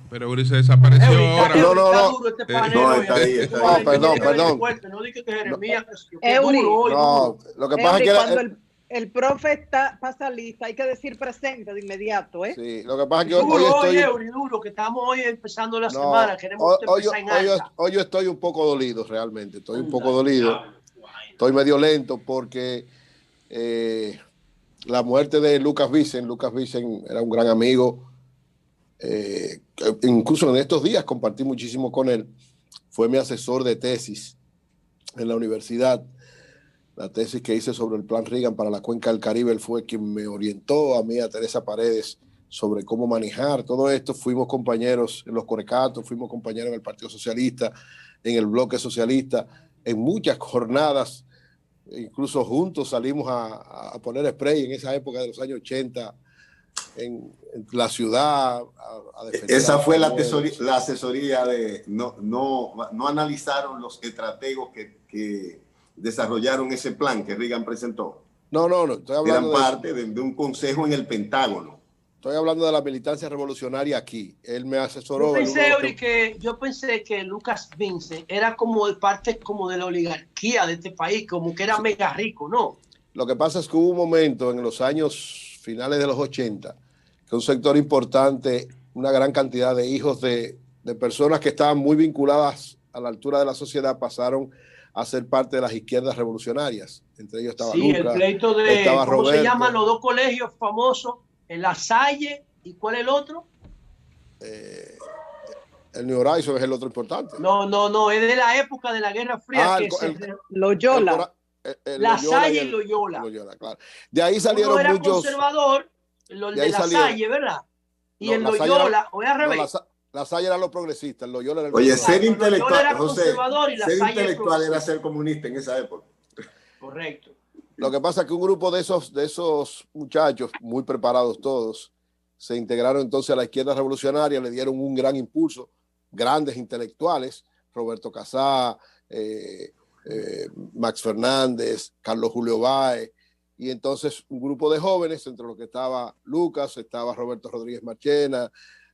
Pero Uri se desapareció ahora. No, no, no. Duro este panel No, hoy, está ahí, está ahí. no, Perdón, perdón. No dije que Jeremías, que Eury, duro hoy, No, duro. lo que pasa es que cuando el profe pasa lista, hay que decir presente de inmediato, ¿eh? Sí, lo que pasa es que Duro hoy estoy... Eury, duro, que estamos hoy empezando la semana. Queremos empezar en alta. Hoy yo estoy un poco dolido, realmente. Estoy un poco dolido. Estoy medio lento porque la muerte de Lucas Vicen era un gran amigo. Incluso en estos días compartí muchísimo con él. Fue mi asesor de tesis en la universidad. La tesis que hice sobre el plan Reagan para la Cuenca del Caribe, él fue quien me orientó a mí, a Teresa Paredes, sobre cómo manejar todo esto. Fuimos compañeros en los Corecatos, fuimos compañeros en el Partido Socialista, en el Bloque Socialista, en muchas jornadas, incluso juntos salimos a poner spray en esa época de los años 80 en la ciudad. A esa fue la asesoría de... No analizaron los estrategos que desarrollaron ese plan que Reagan presentó. No, estoy hablando eran parte de un consejo en el Pentágono. Estoy hablando de la militancia revolucionaria aquí. Él me asesoró. Yo pensé que Lucas Vicen era como de parte como de la oligarquía de este país, como que era mega rico, ¿no? Lo que pasa es que hubo un momento en los años finales de los 80 que un sector importante, una gran cantidad de hijos de personas que estaban muy vinculadas a la altura de la sociedad pasaron a ser parte de las izquierdas revolucionarias. Entre ellos estaba Lucas, el pleito de, estaba ¿cómo Roberto, se llaman los dos colegios famosos? El La Salle, ¿y cuál es el otro? El New Horizon es el otro importante. No, es de la época de la Guerra Fría. Loyola. La Salle y Loyola. Claro. De ahí salieron uno era muchos... conservador, el de La Salle, ¿verdad? Y el Loyola, o al revés. La Salle era los progresistas, el Loyola era el... Oye, ser intelectual, José, ser intelectual era ser comunista en esa época. Correcto. Lo que pasa es que un grupo de esos muchachos, muy preparados todos, se integraron entonces a la izquierda revolucionaria, le dieron un gran impulso, grandes intelectuales, Roberto Casá, Max Fernández, Carlos Julio Báez, y entonces un grupo de jóvenes, entre los que estaba Lucas, estaba Roberto Rodríguez Marchena,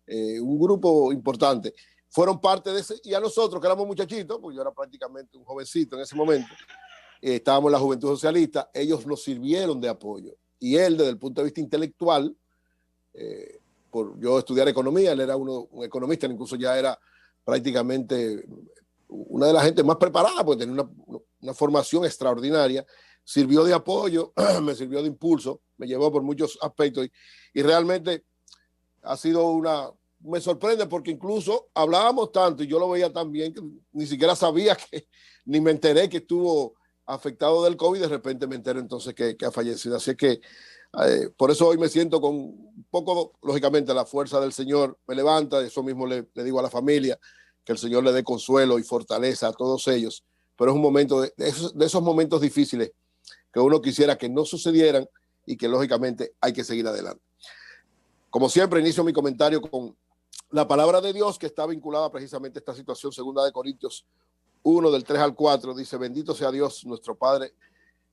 un grupo importante, fueron parte de ese, y a nosotros que éramos muchachitos, pues yo era prácticamente un jovencito en ese momento, estábamos en la Juventud Socialista, ellos nos sirvieron de apoyo, y él desde el punto de vista intelectual, por yo estudiar economía, él era un economista, incluso ya era prácticamente una de las gente más preparada, porque tenía una formación extraordinaria, sirvió de apoyo, me sirvió de impulso, me llevó por muchos aspectos, y realmente ha sido me sorprende porque incluso hablábamos tanto y yo lo veía tan bien que ni siquiera sabía ni me enteré que estuvo afectado del COVID, de repente me entero entonces que ha fallecido. Así que por eso hoy me siento con un poco, lógicamente, la fuerza del Señor me levanta, eso mismo le digo a la familia, que el Señor le dé consuelo y fortaleza a todos ellos, pero es un momento de esos momentos difíciles que uno quisiera que no sucedieran y que lógicamente hay que seguir adelante. Como siempre, inicio mi comentario con la palabra de Dios que está vinculada precisamente a esta situación. Segunda de Corintios 1, del 3 al 4, dice: bendito sea Dios, nuestro Padre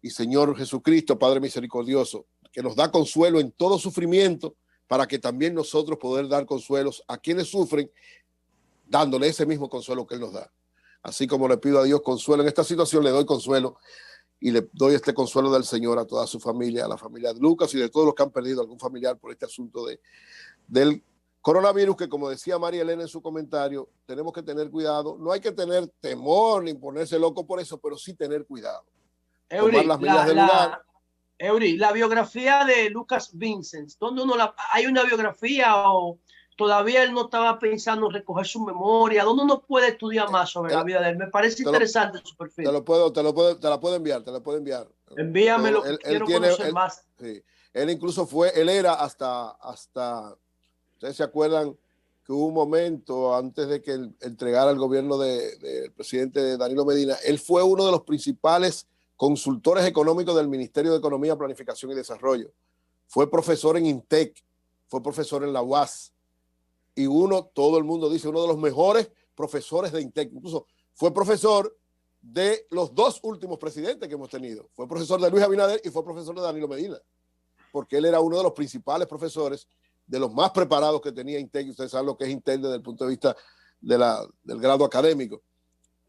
y Señor Jesucristo, Padre misericordioso, que nos da consuelo en todo sufrimiento, para que también nosotros poder dar consuelos a quienes sufren, dándole ese mismo consuelo que Él nos da. Así como le pido a Dios consuelo en esta situación, le doy consuelo y le doy este consuelo del Señor a toda su familia, a la familia de Lucas y de todos los que han perdido algún familiar por este asunto del coronavirus, que como decía María Elena en su comentario, tenemos que tener cuidado. No hay que tener temor ni ponerse loco por eso, pero sí tener cuidado. Eury, tomar las medidas del lugar. Eury, la biografía de Lucas Vicen, ¿dónde hay una biografía o todavía él no estaba pensando en recoger su memoria? ¿Dónde uno puede estudiar más sobre la vida de él? Me parece interesante su perfil. Te la puedo enviar. Envíamelo, quiero conocer más. Sí. Él incluso él era hasta, ustedes se acuerdan que hubo un momento antes de que él entregara el gobierno del presidente Danilo Medina, él fue uno de los principales consultores económicos del Ministerio de Economía, Planificación y Desarrollo. Fue profesor en INTEC, fue profesor en la UAS, y todo el mundo dice, uno de los mejores profesores de INTEC. Incluso fue profesor de los dos últimos presidentes que hemos tenido. Fue profesor de Luis Abinader y fue profesor de Danilo Medina, porque él era uno de los principales profesores de los más preparados que tenía Intel. Ustedes saben lo que es Intel desde el punto de vista del grado académico.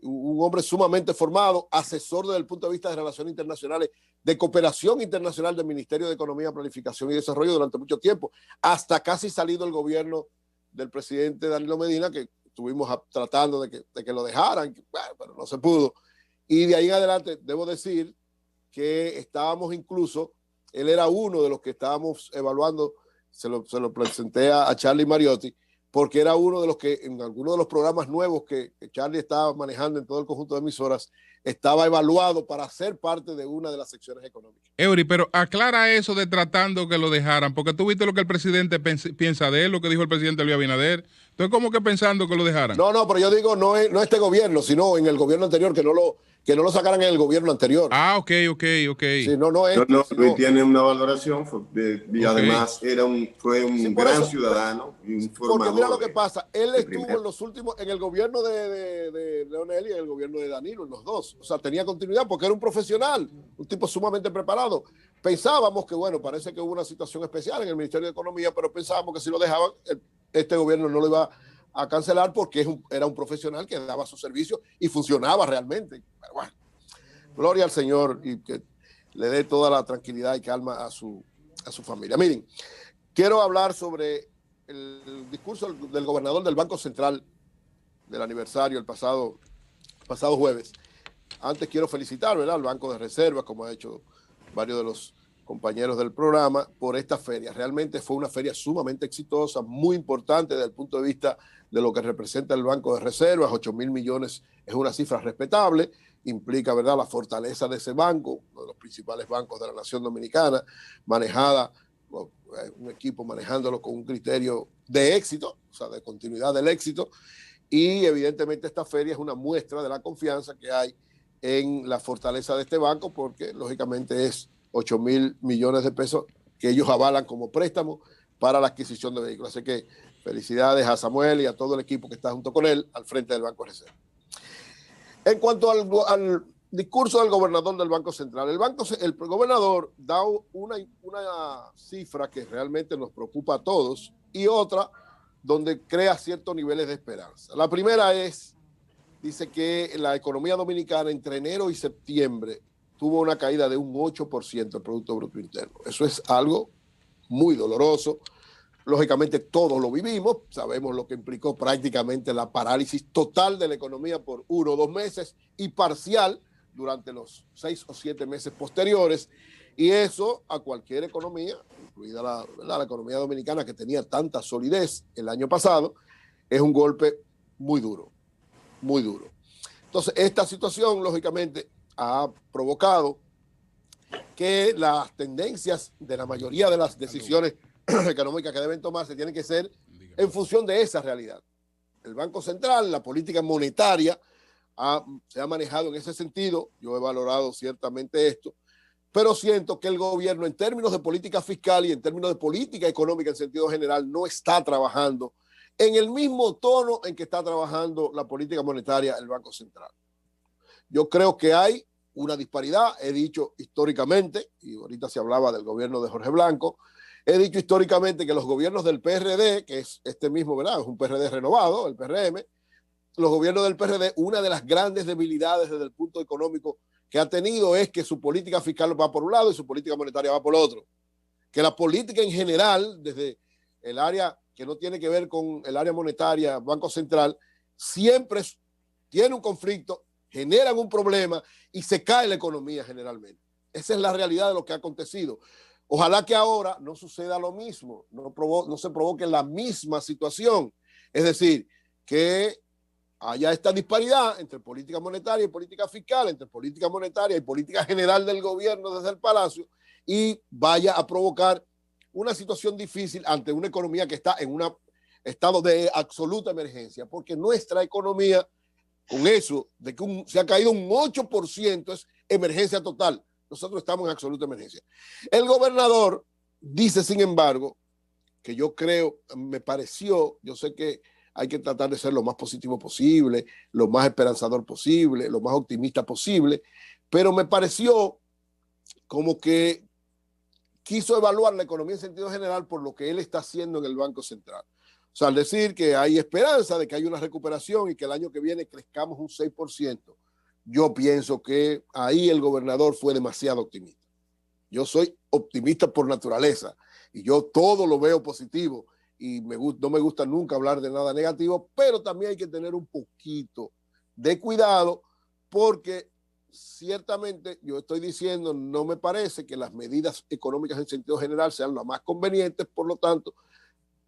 Un hombre sumamente formado, asesor desde el punto de vista de relaciones internacionales, de cooperación internacional del Ministerio de Economía, Planificación y Desarrollo durante mucho tiempo, hasta casi salido el gobierno del presidente Danilo Medina, que estuvimos tratando de que lo dejaran, bueno, pero no se pudo. Y de ahí en adelante, debo decir que estábamos incluso, él era uno de los que estábamos evaluando, se lo presenté a Charlie Mariotti, porque era uno de los que en algunos de los programas nuevos que Charlie estaba manejando en todo el conjunto de emisoras, estaba evaluado para ser parte de una de las secciones económicas. Eury, pero aclara eso de tratando que lo dejaran, porque tú viste lo que el presidente piensa de él, lo que dijo el presidente Luis Abinader. Entonces, ¿cómo que pensando que lo dejaran? No, pero yo digo no este gobierno, sino en el gobierno anterior, que no lo sacaran en el gobierno anterior. Ah, ok. Sí, no, Luis tiene una valoración y además fue un gran ciudadano y un formador. Porque mira lo que pasa, él estuvo en el gobierno de Leonel y en el gobierno de Danilo, en los dos. O sea, tenía continuidad porque era un profesional, un tipo sumamente preparado. Pensábamos que, bueno, parece que hubo una situación especial en el Ministerio de Economía, pero pensábamos que si lo dejaban, este gobierno no lo iba a cancelar porque era un profesional que daba su servicio y funcionaba realmente. Pero bueno, gloria al Señor y que le dé toda la tranquilidad y calma a su familia. Miren, quiero hablar sobre el discurso del gobernador del Banco Central del aniversario el pasado jueves. Antes quiero felicitar, ¿verdad?, al Banco de Reservas, como ha hecho varios de los compañeros del programa, por esta feria. Realmente fue una feria sumamente exitosa, muy importante desde el punto de vista de lo que representa el Banco de Reservas. 8.000 millones es una cifra respetable, implica, ¿verdad?, la fortaleza de ese banco, uno de los principales bancos de la nación dominicana, un equipo manejándolo con un criterio de éxito, o sea, de continuidad del éxito, y evidentemente esta feria es una muestra de la confianza que hay en la fortaleza de este banco, porque lógicamente es 8.000 millones de pesos que ellos avalan como préstamo para la adquisición de vehículos. Así que felicidades a Samuel y a todo el equipo que está junto con él al frente del Banco de Reserva. En cuanto al discurso del gobernador del Banco Central, el gobernador da una cifra que realmente nos preocupa a todos y otra donde crea ciertos niveles de esperanza. La primera dice que la economía dominicana entre enero y septiembre tuvo una caída de un 8% del Producto Bruto Interno. Eso es algo muy doloroso. Lógicamente todos lo vivimos, sabemos lo que implicó prácticamente la parálisis total de la economía por 1 o 2 meses y parcial durante los 6 o 7 meses posteriores. Y eso a cualquier economía, incluida la economía dominicana que tenía tanta solidez el año pasado, es un golpe muy duro, muy duro. Entonces, esta situación, lógicamente, ha provocado que las tendencias de la mayoría de las decisiones económicas que deben tomarse tienen que ser en función de esa realidad. El Banco Central, la política monetaria, se ha manejado en ese sentido. Yo he valorado ciertamente esto, pero siento que el gobierno en términos de política fiscal y en términos de política económica en sentido general no está trabajando en el mismo tono en que está trabajando la política monetaria el Banco Central. Yo creo que hay una disparidad, he dicho históricamente, y ahorita se hablaba del gobierno de Jorge Blanco, he dicho históricamente que los gobiernos del PRD, que es este mismo, ¿verdad?, es un PRD renovado, el PRM, los gobiernos del PRD, una de las grandes debilidades desde el punto económico que ha tenido es que su política fiscal va por un lado y su política monetaria va por el otro. Que la política en general, desde el área que no tiene que ver con el área monetaria, Banco Central, siempre tiene un conflicto, generan un problema y se cae la economía generalmente. Esa es la realidad de lo que ha acontecido. Ojalá que ahora no suceda lo mismo, no se provoque la misma situación. Es decir, que haya esta disparidad entre política monetaria y política fiscal, entre política monetaria y política general del gobierno desde el Palacio, y vaya a provocar una situación difícil ante una economía que está en un estado de absoluta emergencia, porque nuestra economía, con eso de que se ha caído un 8%, es emergencia total. Nosotros estamos en absoluta emergencia. El gobernador dice, sin embargo, que yo creo, me pareció, yo sé que hay que tratar de ser lo más positivo posible, lo más esperanzador posible, lo más optimista posible, pero me pareció como que quiso evaluar la economía en sentido general por lo que él está haciendo en el Banco Central. O sea, al decir que hay esperanza de que hay una recuperación y que el año que viene crezcamos un 6%, yo pienso que ahí el gobernador fue demasiado optimista. Yo soy optimista por naturaleza y yo todo lo veo positivo y no me gusta nunca hablar de nada negativo, pero también hay que tener un poquito de cuidado porque ciertamente yo estoy diciendo, no me parece que las medidas económicas en sentido general sean las más convenientes, por lo tanto,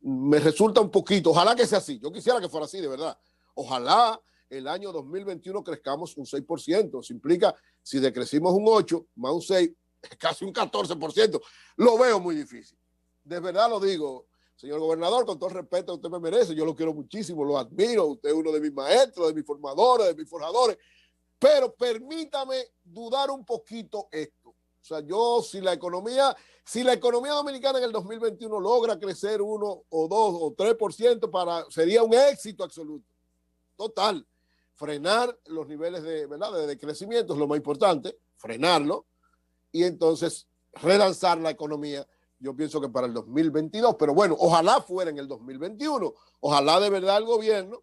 me resulta un poquito, ojalá que sea así, yo quisiera que fuera así de verdad, ojalá el año 2021 crezcamos un 6%, eso implica, si decrecimos un 8 más un 6, casi un 14%, lo veo muy difícil, de verdad lo digo, señor gobernador, con todo el respeto que usted me merece, yo lo quiero muchísimo, lo admiro, usted es uno de mis maestros, de mis formadores, de mis forjadores, pero permítame dudar un poquito esto. O sea, si la economía dominicana en el 2021 logra crecer 1 o 2 o 3%, sería un éxito absoluto. Total. Frenar los niveles de crecimiento es lo más importante, frenarlo, y entonces relanzar la economía. Yo pienso que para el 2022, pero bueno, ojalá fuera en el 2021. Ojalá de verdad el gobierno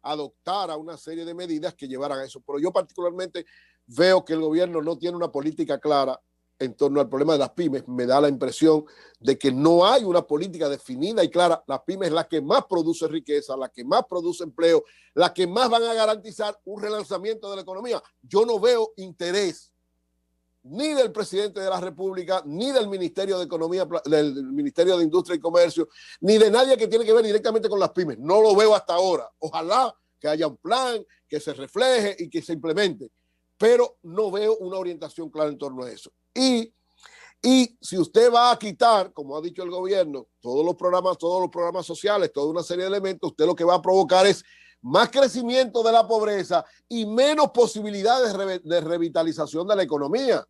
adoptara una serie de medidas que llevaran a eso. Pero yo particularmente veo que el gobierno no tiene una política clara en torno al problema de las pymes. Me da la impresión de que no hay una política definida y clara. Las pymes es la que más produce riqueza, la que más produce empleo, la que más van a garantizar un relanzamiento de la economía. Yo no veo interés ni del presidente de la República, ni del Ministerio de Economía, del Ministerio de Industria y Comercio, ni de nadie que tiene que ver directamente con las pymes. No lo veo hasta ahora. Ojalá que haya un plan, que se refleje y que se implemente, pero no veo una orientación clara en torno a eso. Y si usted va a quitar, como ha dicho el gobierno, todos los programas sociales, toda una serie de elementos, usted lo que va a provocar es más crecimiento de la pobreza y menos posibilidades de revitalización de la economía.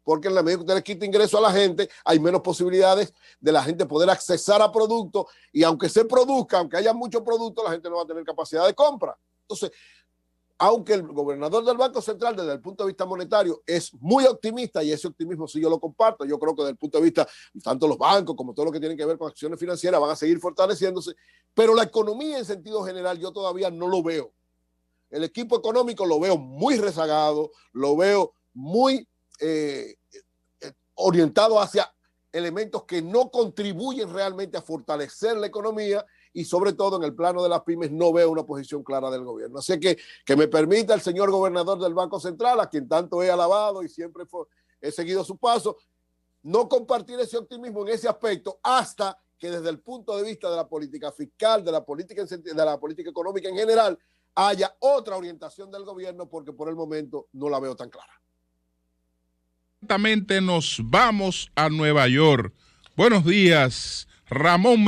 Porque en la medida que usted le quita ingreso a la gente, hay menos posibilidades de la gente poder accesar a productos y aunque se produzca, aunque haya mucho producto, la gente no va a tener capacidad de compra. Entonces, aunque el gobernador del Banco Central desde el punto de vista monetario es muy optimista y ese optimismo sí yo lo comparto, yo creo que desde el punto de vista tanto los bancos como todo lo que tiene que ver con acciones financieras van a seguir fortaleciéndose, pero la economía en sentido general yo todavía no lo veo. El equipo económico lo veo muy rezagado, lo veo muy orientado hacia elementos que no contribuyen realmente a fortalecer la economía y sobre todo en el plano de las pymes no veo una posición clara del gobierno. Así que me permita el señor gobernador del Banco Central, a quien tanto he alabado y siempre he seguido su paso, no compartir ese optimismo en ese aspecto hasta que desde el punto de vista de la política fiscal, de la política económica en general, haya otra orientación del gobierno porque por el momento no la veo tan clara. Nos vamos a Nueva York. Buenos días, Ramón.